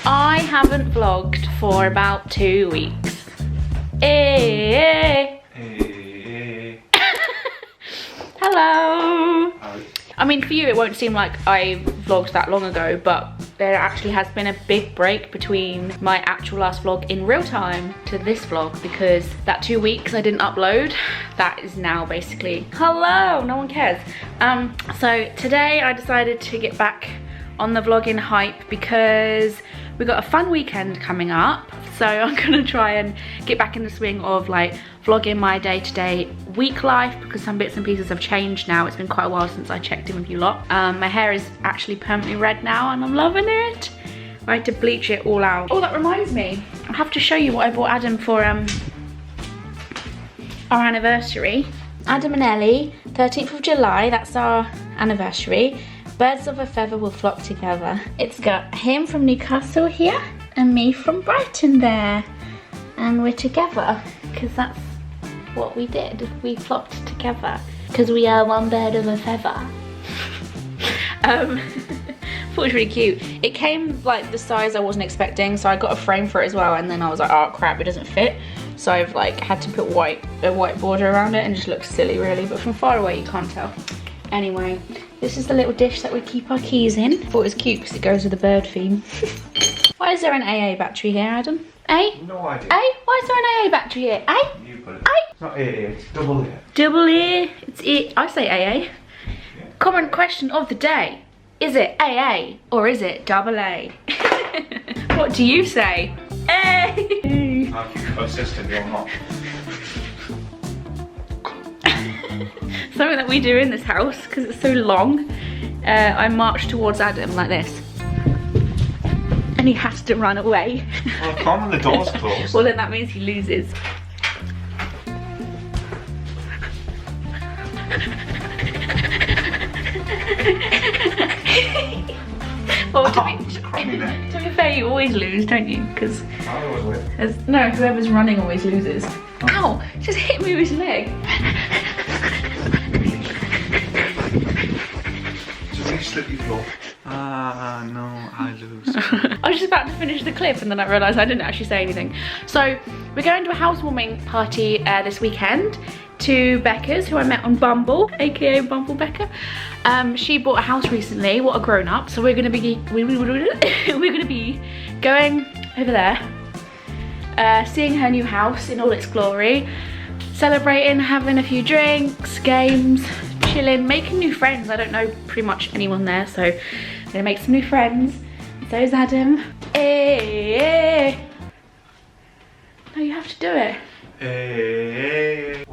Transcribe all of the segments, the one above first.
I haven't vlogged for about 2 weeks. Hey. Hello. Hi. I mean, for you it won't seem like I vlogged that long ago, but there actually has been a big break between my actual last vlog in real time to this vlog, because that 2 weeks I didn't upload, that is now basically, hello, no one cares. So today I decided to get back on the vlogging hype because we got a fun weekend coming up. So I'm gonna try and get back in the swing of like vlogging my day-to-day week life, because some bits and pieces have changed now. It's been quite a while since I checked in with you lot. My hair is actually permanently red now and I'm loving it. I had to bleach it all out. Oh, that reminds me, I have to show you what I bought Adam for our anniversary. Adam and Ellie, 13th of July, that's our anniversary. Birds of a feather will flock together. It's got him from Newcastle here and me from Brighton there. And we're together because that's what we did. We flocked together because we are one bird of a feather. Thought it was really cute. It came like the size I wasn't expecting, so I got a frame for it as well, and then I was like, oh crap, it doesn't fit. So I've like had to put a white border around it, and it just looks silly really, but from far away you can't tell. Anyway, this is the little dish that we keep our keys in. Thought it was cute because it goes with the bird theme. Why is there an AA battery here, Adam? A? No idea. A? Why is there an AA battery here? A? You put it. A? It's not AA, it's double A. Double A? It's A. I say AA. Yeah. Common question of the day. Is it AA or is it double A? What do you say? A. I'll keep consistent, you're not. Something that we do in this house, because it's so long, I march towards Adam like this. And he has to run away. Well, come when the door's closed. Well, then that means he loses. Well, to be fair, you always lose, don't you? Because I always win. no, whoever's running always loses. Ow! Just hit me with his leg. Just a slippy floor. Ah, no, I lose. I was just about to finish the clip and then I realised I didn't actually say anything. So we're going to a housewarming party this weekend to Becca's, who I met on Bumble, aka Bumble Becca. She bought a house recently. What a grown up! So we're gonna be going over there, seeing her new house in all its glory, celebrating, having a few drinks, games, chilling, making new friends. I don't know pretty much anyone there, so I'm gonna make some new friends. So is Adam. Hey. No, you have to do it. Hey.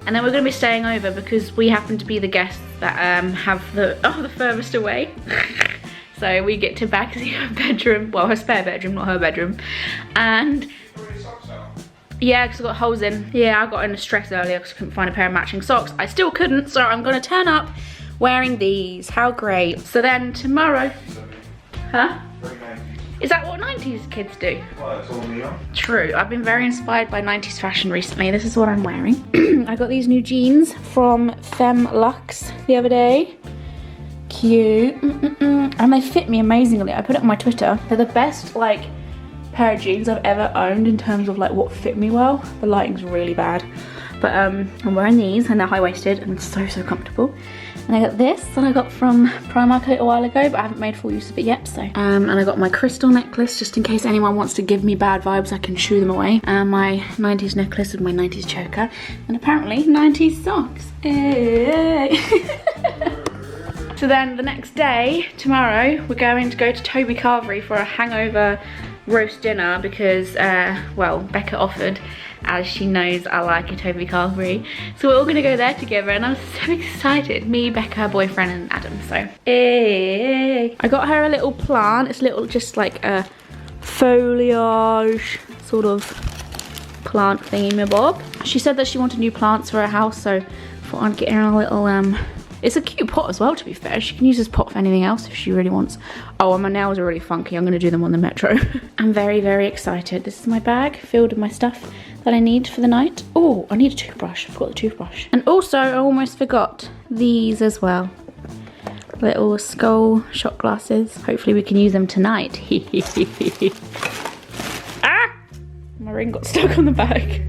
And then we're gonna be staying over because we happen to be the guests that have the furthest away. So we get to backsy her bedroom, well, her spare bedroom, not her bedroom. And yeah, because I got holes in. Yeah, I got in a stress earlier because I couldn't find a pair of matching socks. I still couldn't, so I'm gonna turn up wearing these. How great. So then tomorrow, huh? Is that what 90s kids do? Well, it's all neon. True, I've been very inspired by 90s fashion recently. This is what I'm wearing. I got these new jeans from Femme Luxe the other day. Cute. And they fit me amazingly. I put it on my Twitter. They're the best like pair of jeans I've ever owned in terms of like what fit me well. The lighting's really bad. But I'm wearing these and they're high-waisted and so comfortable. And I got this that I got from Primark a little while ago, but I haven't made full use of it yet, so. And I got my crystal necklace, just in case anyone wants to give me bad vibes, I can shoo them away. And my 90s necklace with my 90s choker. And apparently, 90s socks. Hey. So then the next day, tomorrow, we're going to go to Toby Carvery for a hangover roast dinner because, well, Becca offered, as she knows I like a Toby Carvery. So we're all gonna go there together and I'm so excited. Me, Becca, her boyfriend and Adam, so. Hey. I got her a little plant. It's little, just like a foliage sort of plant thingy-mabob. She said that she wanted new plants for her house, so I thought I'd get her a little, it's a cute pot as well, to be fair. She can use this pot for anything else if she really wants. Oh, and my nails are really funky. I'm gonna do them on the metro. I'm very excited. This is my bag filled with my stuff that I need for the night. Oh, I need a toothbrush. I forgot the toothbrush. And also, I almost forgot these as well. Little skull shot glasses. Hopefully we can use them tonight. Ah! My ring got stuck on the bag.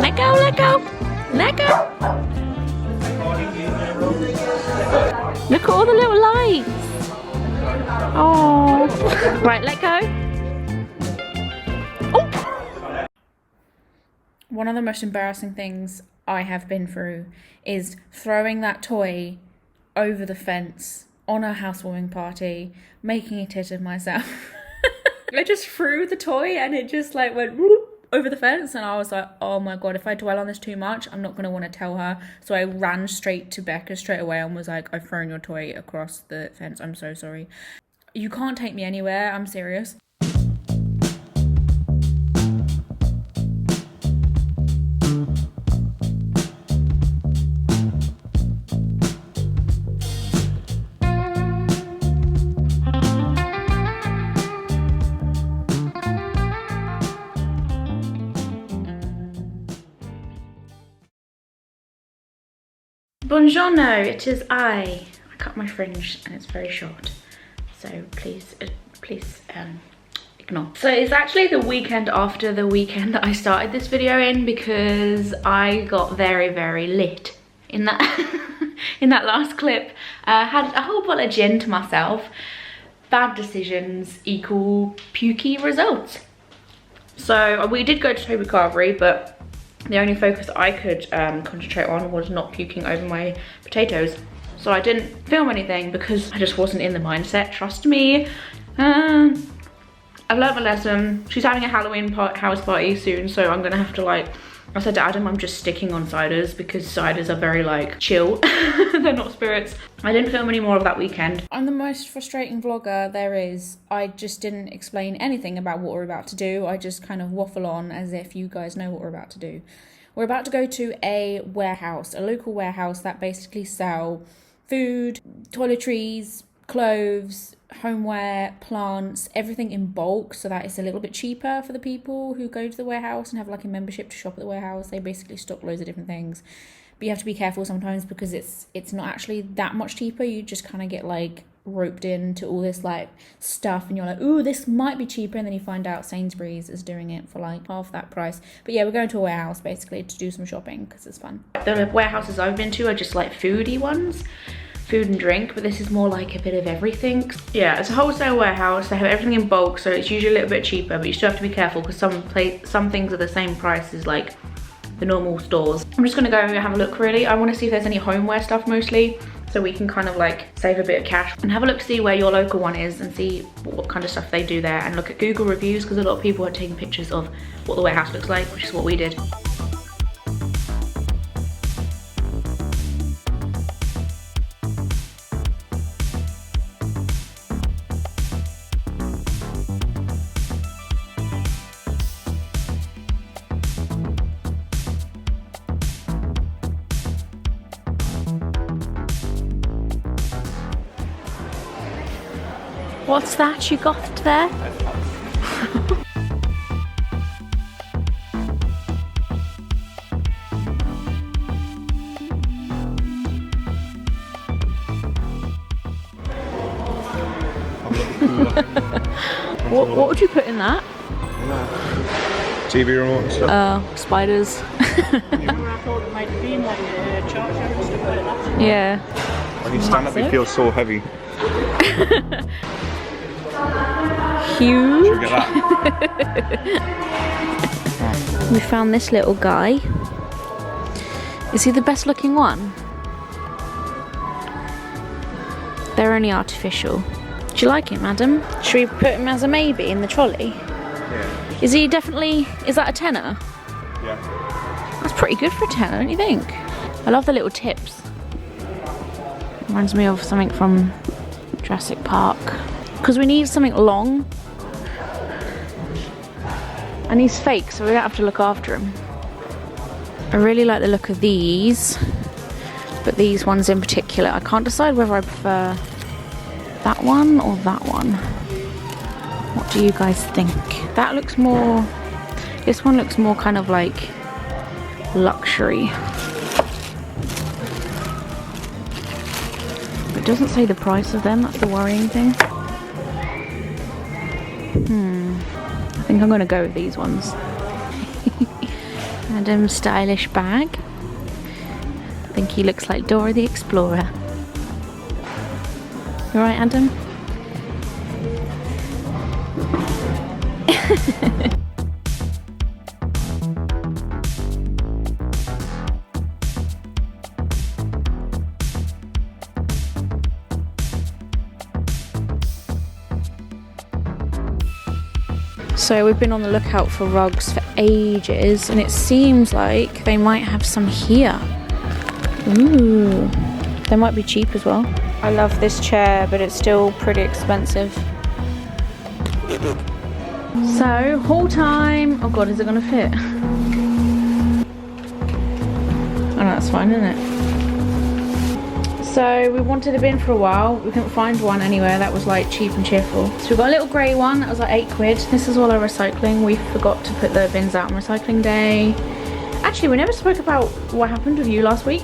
Let go, let go, let go. Look at all the little lights. Oh, right, let go. Oh. One of the most embarrassing things I have been through is throwing that toy over the fence on a housewarming party, making a tit of myself. I just threw the toy and it just like went whoop over the fence, and I was like, oh my god, if I dwell on this too much, I'm not going to want to tell her. So I ran straight to Becca straight away and was like, I've thrown your toy across the fence. I'm so sorry. You can't take me anywhere. I'm serious. Buongiorno, it is I cut my fringe and it's very short, so please ignore. So it's actually the weekend after the weekend that I started this video in, because I got very lit in that in that last clip. Had a whole bottle of gin to myself. Bad decisions equal pukey results. So we did go to Toby Carvery, but the only focus I could concentrate on was not puking over my potatoes. So I didn't film anything because I just wasn't in the mindset, trust me. I've learned my lesson. She's having a Halloween house party soon, so I'm gonna have to, like, I said to Adam, I'm just sticking on ciders because ciders are very like chill. They're not spirits. I didn't film any more of that weekend. I'm the most frustrating vlogger there is. I just didn't explain anything about what we're about to do. I just kind of waffle on as if you guys know what we're about to do. We're about to go to a warehouse, a local warehouse that basically sell food, toiletries, clothes, homeware, plants, everything in bulk, so that it's a little bit cheaper for the people who go to the warehouse and have like a membership to shop at the warehouse. They basically stock loads of different things, but you have to be careful sometimes because it's not actually that much cheaper. You just kind of get like roped into all this like stuff and you're like, ooh, this might be cheaper, and then you find out Sainsbury's is doing it for like half that price. But yeah, we're going to a warehouse basically to do some shopping because it's fun. The warehouses I've been to are just like foodie ones, food and drink, but this is more like a bit of everything. Yeah, it's a wholesale warehouse. They have everything in bulk, so it's usually a little bit cheaper, but you still have to be careful because some things are the same price as like the normal stores. I'm just gonna go and have a look really. I want to see if there's any homeware stuff mostly, so we can kind of like save a bit of cash and have a look, see where your local one is and see what kind of stuff they do there, and look at Google reviews because a lot of people are taking pictures of what the warehouse looks like, which is what we did. What's that you got there? What would you put in that? TV remote and stuff. Spiders. Yeah. When you stand up, you feel so heavy. Huge. Should we get that? We found this little guy. Is he the best looking one? They're only artificial. Do you like him, Adam? Should we put him as a maybe in the trolley? Yeah. Is he definitely, is that a tenner? Yeah. That's pretty good for a tenner, don't you think? I love the little tips. Reminds me of something from Jurassic Park. Because we need something long. And he's fake, so we don't have to look after him. I really like the look of these. But these ones in particular, I can't decide whether I prefer that one or that one. What do you guys think? That looks more... This one looks more kind of like luxury. It doesn't say the price of them, that's the worrying thing. I think I'm gonna go with these ones. Adam's stylish bag. I think he looks like Dora the Explorer. You alright, Adam? So we've been on the lookout for rugs for ages, and it seems like they might have some here. Ooh, they might be cheap as well. I love this chair, but it's still pretty expensive. So, haul time. Oh god, is it gonna fit? Oh no, that's fine, isn't it? So we wanted a bin for a while. We couldn't find one anywhere that was like cheap and cheerful. So we got a little grey one that was like 8 quid. This is all our recycling. We forgot to put the bins out on recycling day. Actually, we never spoke about what happened with you last week.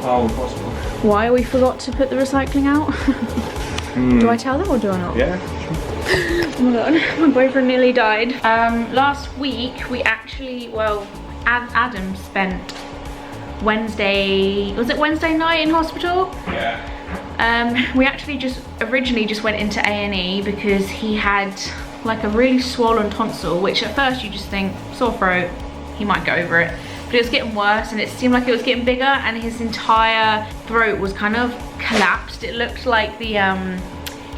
Oh, impossible. Why we forgot to put the recycling out? Do I tell them or do I not? Yeah. Oh my god, my boyfriend nearly died. Last week we actually, well, Adam spent Wednesday, was it Wednesday night in hospital? Yeah. We actually originally just went into A&E because he had like a really swollen tonsil, which at first you just think, sore throat, he might go over it. But it was getting worse and it seemed like it was getting bigger and his entire throat was kind of collapsed. It looked like the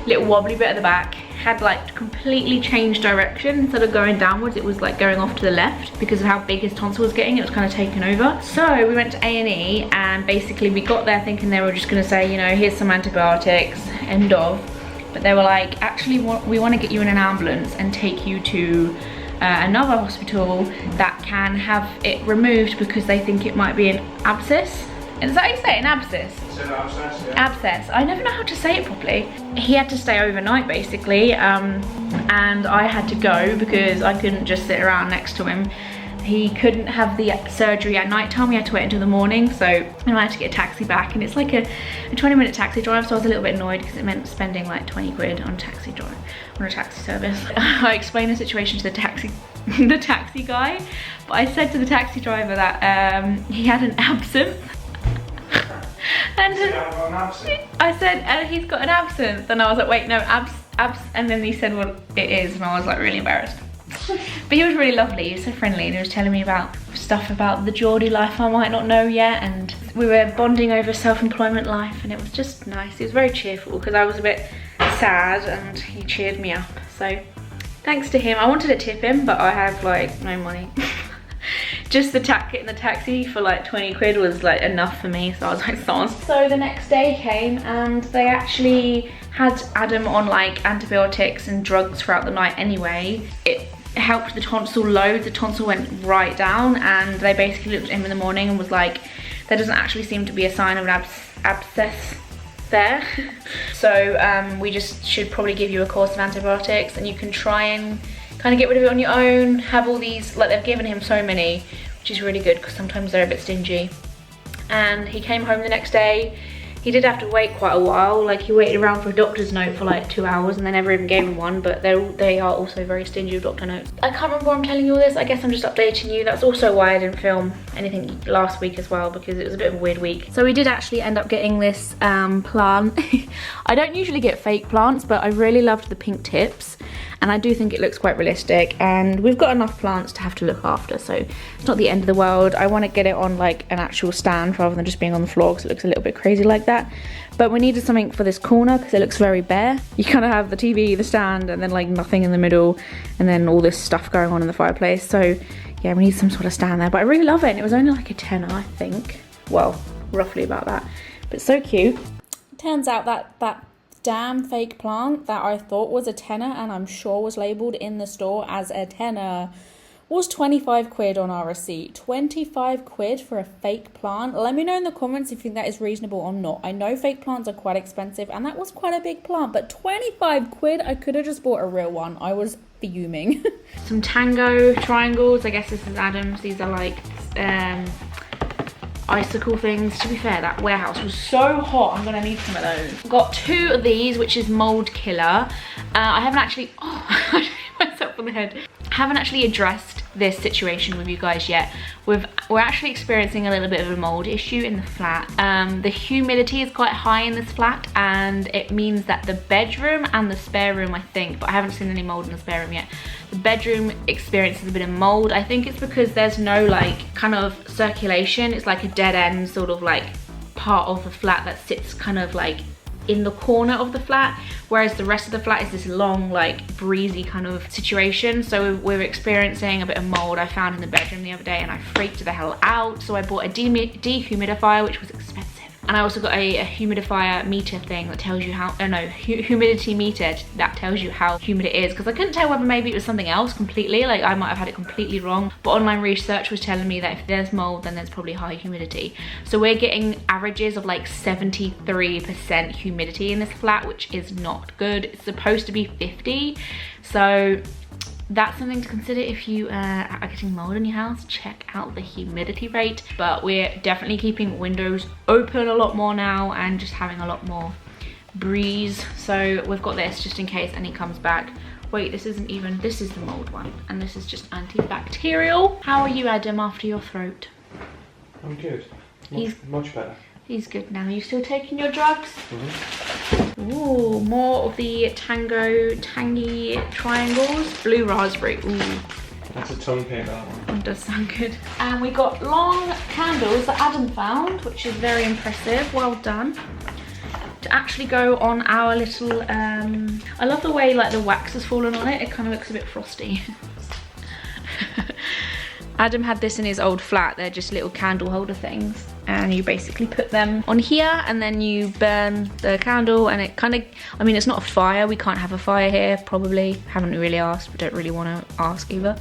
little wobbly bit at the back had like completely changed direction. Instead of going downwards, it was like going off to the left because of how big his tonsil was getting. It was kind of taken over. So we went to A&E and basically we got there thinking they were just gonna say, you know, here's some antibiotics, end of. But they were like, actually we want to get you in an ambulance and take you to another hospital that can have it removed because they think it might be an abscess. Is that how you say it? An abscess? Abscess, yeah. Abscess. I never know how to say it properly. He had to stay overnight basically, and I had to go because I couldn't just sit around next to him. He couldn't have the surgery at night time. We had to wait until the morning, so I had to get a taxi back, and it's like a 20-minute taxi drive, so I was a little bit annoyed because it meant spending like 20 quid on a taxi drive, on a taxi service. I explained the situation to the taxi guy, but I said to the taxi driver that he had an absinthe. And I said, he's got an absinthe, and I was like, wait, no, abs, and then he said what it is, and I was like really embarrassed. But he was really lovely, he was so friendly, and he was telling me about stuff about the Geordie life I might not know yet, and we were bonding over self-employment life, and it was just nice. He was very cheerful because I was a bit sad, and he cheered me up, so thanks to him. I wanted to tip him, but I have like no money. Just the getting the taxi for like 20 quid was like enough for me, so I was like, sans. So the next day came and they actually had Adam on like antibiotics and drugs throughout the night anyway. It helped the tonsil load. The tonsil went right down, and they basically looked at him in the morning and was like, there doesn't actually seem to be a sign of an abscess there. So we just should probably give you a course of antibiotics, and you can try and kind of get rid of it on your own. Have all these, like they've given him so many, which is really good because sometimes they're a bit stingy. And he came home the next day. He did have to wait quite a while. Like he waited around for a doctor's note for like 2 hours, and they never even gave him one, but they are also very stingy with doctor notes. I can't remember why I'm telling you all this. I guess I'm just updating you. That's also why I didn't film anything last week as well, because it was a bit of a weird week. So we did actually end up getting this plant. I don't usually get fake plants, but I really loved the pink tips, and I do think it looks quite realistic, and we've got enough plants to have to look after, so it's not the end of the world. I want to get it on like an actual stand rather than just being on the floor because it looks a little bit crazy like that. But we needed something for this corner because it looks very bare. You kind of have the TV, the stand, and then like nothing in the middle, and then all this stuff going on in the fireplace. So yeah, we need some sort of stand there, but I really love it. And it was only like a tenner, I think. Well, roughly about that, but so cute. Turns out that damn fake plant that I thought was a tenner and I'm sure was labelled in the store as a tenner was 25 quid on our receipt. 25 quid for a fake plant. Let me know in the comments if you think that is reasonable or not. I know fake plants are quite expensive and that was quite a big plant, but 25 quid, I could have just bought a real one. I was fuming. Some tango triangles. I guess this is Adam's. These are like icicle things. To be fair, that warehouse was so hot. I'm gonna need some of those. Got 2 of these, which is mold killer. I haven't actually, I hit myself on the head. Haven't actually addressed this situation with you guys yet. We're actually experiencing a little bit of a mold issue in the flat. The humidity is quite high in this flat, and it means that the bedroom and the spare room, I think, but I haven't seen any mold in the spare room yet. The bedroom experiences a bit of mold. I think it's because there's no like kind of circulation. It's like a dead end sort of like part of the flat that sits kind of like in the corner of the flat, whereas the rest of the flat is this long like breezy kind of situation. So we're experiencing a bit of mold I found in the bedroom the other day, and I freaked the hell out. So I bought a dehumidifier, which was expensive, and I also got a humidifier meter thing that tells you how, humidity meter that tells you how humid it is, because I couldn't tell whether maybe it was something else completely, like I might have had it completely wrong, but online research was telling me that if there's mold then there's probably high humidity. So we're getting averages of like 73% humidity in this flat, which is not good. It's supposed to be 50, so that's something to consider if you are getting mold in your house. Check out the humidity rate. But we're definitely keeping windows open a lot more now and just having a lot more breeze. So we've got this just in case any comes back. Wait, this isn't even, this is the mold one, and this is just antibacterial. How are you, Adam, after your throat? I'm good. Much better. He's good now. You still taking your drugs? Mm-hmm. Ooh, more of the tangy triangles. Blue raspberry. Ooh. That's a tongue pain, that one. It does sound good. And we got long candles that Adam found, which is very impressive. Well done. To actually go on our little, I love the way like the wax has fallen on it. It kind of looks a bit frosty. Adam had this in his old flat. They're just little candle holder things, and you basically put them on here and then you burn the candle, and it kind of, I mean, it's not a fire. We can't have a fire here, probably. Haven't really asked, but don't really want to ask either.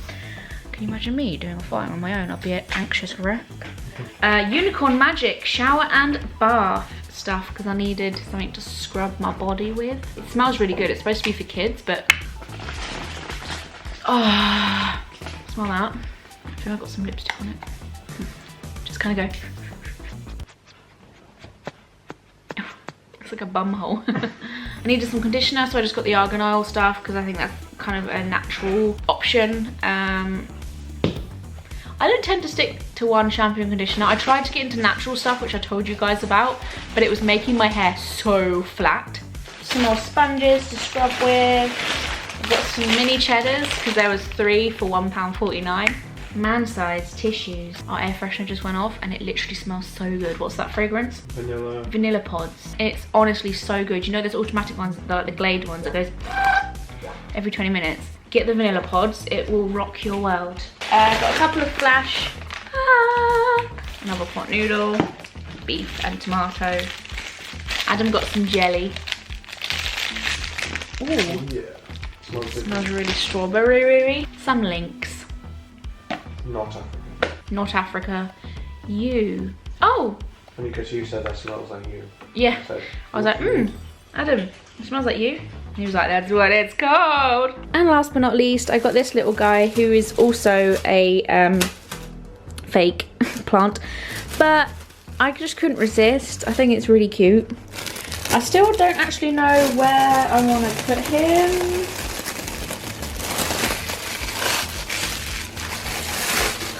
Can you imagine me doing a fire on my own? I'd be an anxious wreck. Unicorn Magic shower and bath stuff, because I needed something to scrub my body with. It smells really good. It's supposed to be for kids, but oh, smell that. I think I've got some lipstick on it. Just kind of go. It's like a bum hole. I needed some conditioner, so I just got the argan oil stuff because I think that's kind of a natural option. I don't tend to stick to one shampoo and conditioner. I tried to get into natural stuff, which I told you guys about, but it was making my hair so flat. Some more sponges to scrub with. I've got some mini cheddars because there was 3 for £1.49. Man-sized tissues. Our air freshener just went off and it literally smells so good. What's that fragrance? Vanilla. Vanilla pods. It's honestly so good. You know there's automatic ones, like the Glade ones that goes every 20 minutes. Get the vanilla pods. It will rock your world. Got a couple of Flash. Another pot noodle. Beef and tomato. Adam got some jelly. Ooh. Yeah. Smells really strawberry. Some links. Not Africa. Not Africa. You. Oh. Only because you said that smells like you. Yeah. I was like, Adam, it smells like you. And he was like, that's what it's called. And last but not least, I got this little guy who is also a fake plant, but I just couldn't resist. I think it's really cute. I still don't actually know where I want to put him.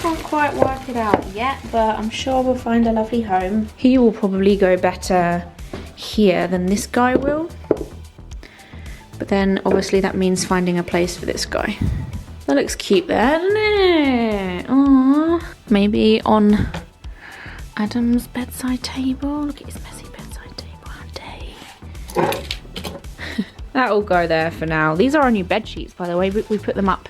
Can't quite work it out yet, but I'm sure we'll find a lovely home. He will probably go better here than this guy will. But then obviously that means finding a place for this guy. That looks cute there, doesn't it? Aww. Maybe on Adam's bedside table. Look at his messy bedside table, how day. That'll go there for now. These are our new bed sheets, by the way. We put them up.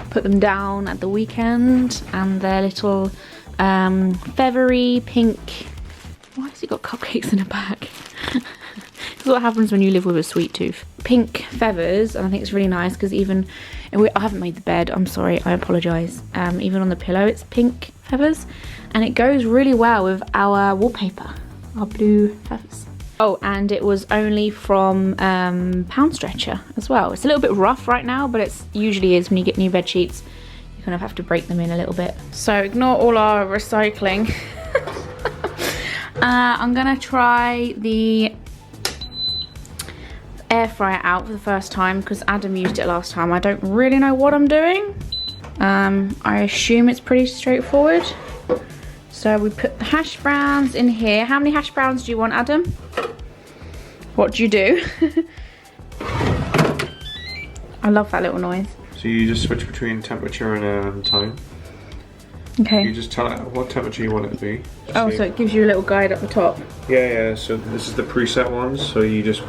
Put them down at the weekend, and they're little feathery pink Why has he got cupcakes in a bag? This is what happens when you live with a sweet tooth. Pink feathers, and I think it's really nice because even, I haven't made the bed, I'm sorry, I apologise. Even on the pillow it's pink feathers, and it goes really well with our wallpaper, our blue feathers. Oh, and it was only from Pound Stretcher as well. It's a little bit rough right now, but it usually is when you get new bed sheets. You kind of have to break them in a little bit. So ignore all our recycling. I'm gonna try the air fryer out for the first time because Adam used it last time. I don't really know what I'm doing. I assume it's pretty straightforward. So we put the hash browns in here. How many hash browns do you want, Adam? What do you do? I love that little noise. So you just switch between temperature and time. Okay. You just tell it what temperature you want it to be. Oh, so it gives you a little guide at the top. Yeah, so this is the preset ones, so you just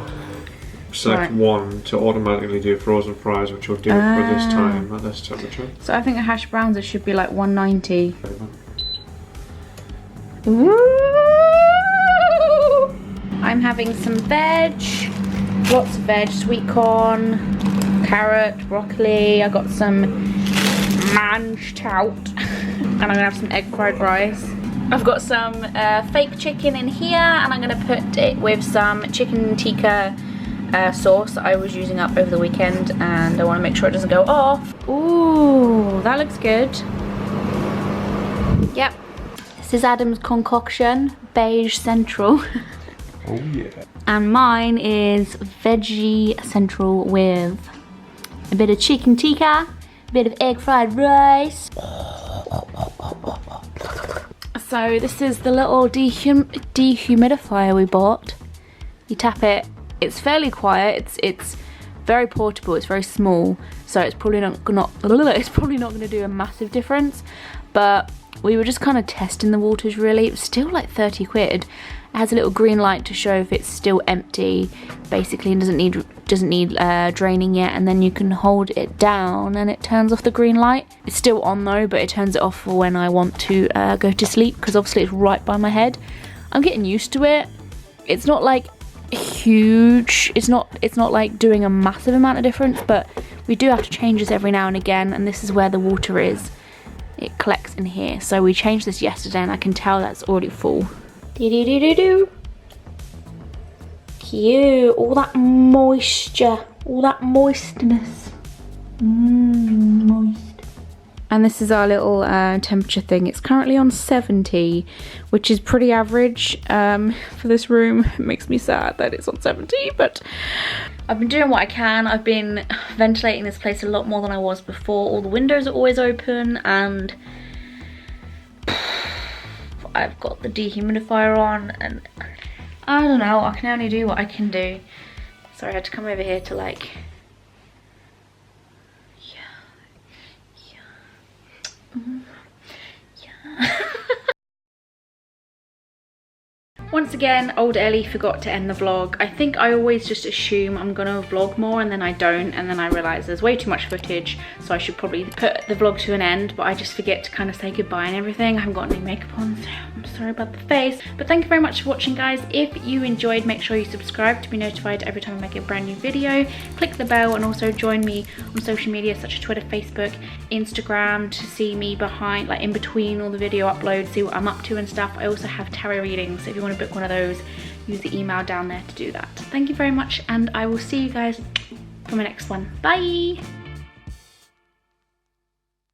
select one to automatically do frozen fries, which will do it for this time at this temperature. So I think the hash browns should be like 190. Ooh. I'm having some veg, lots of veg, sweet corn, carrot, broccoli. I got some manchout, and I'm gonna have some egg fried rice. I've got some fake chicken in here, and I'm gonna put it with some chicken tikka sauce that I was using up over the weekend, and I want to make sure it doesn't go off. Ooh, that looks good. Yep. This is Adam's concoction, beige central. Oh yeah. And mine is veggie central with a bit of chicken tikka, a bit of egg fried rice. So this is the little dehumidifier we bought. You tap it, it's fairly quiet, it's very portable, it's very small, so it's probably not going to do a massive difference, but we were just kind of testing the waters really. It was still like 30 quid. It has a little green light to show if it's still empty, basically, and doesn't need draining yet, and then you can hold it down and it turns off the green light. It's still on though, but it turns it off for when I want to go to sleep, because obviously it's right by my head. I'm getting used to it. It's not like huge, it's not like doing a massive amount of difference, but we do have to change this every now and again, and this is where the water is. It collects in here, so we changed this yesterday and I can tell that's already full. Do-do-do-do-do. Cute, all that moisture, all that moistness. Moist. And this is our little temperature thing. It's currently on 70, which is pretty average for this room. It makes me sad that it's on 70, but I've been doing what I can. I've been ventilating this place a lot more than I was before. All the windows are always open, and I've got the dehumidifier on, and I don't know, I can only do what I can do. Sorry, I had to come over here to like, yeah. Once again, old Ellie forgot to end the vlog. I think I always just assume I'm gonna vlog more and then I don't, and then I realise there's way too much footage, so I should probably put the vlog to an end, but I just forget to kind of say goodbye and everything. I haven't got any makeup on, so I'm sorry about the face. But thank you very much for watching, guys. If you enjoyed, make sure you subscribe to be notified every time I make a brand new video. Click the bell and also join me on social media such as Twitter, Facebook, Instagram to see me behind, like in between all the video uploads, see what I'm up to and stuff. I also have tarot readings, so if you want to book one of those, use the email down there to do that. Thank you very much, and I will see you guys for my next one. Bye!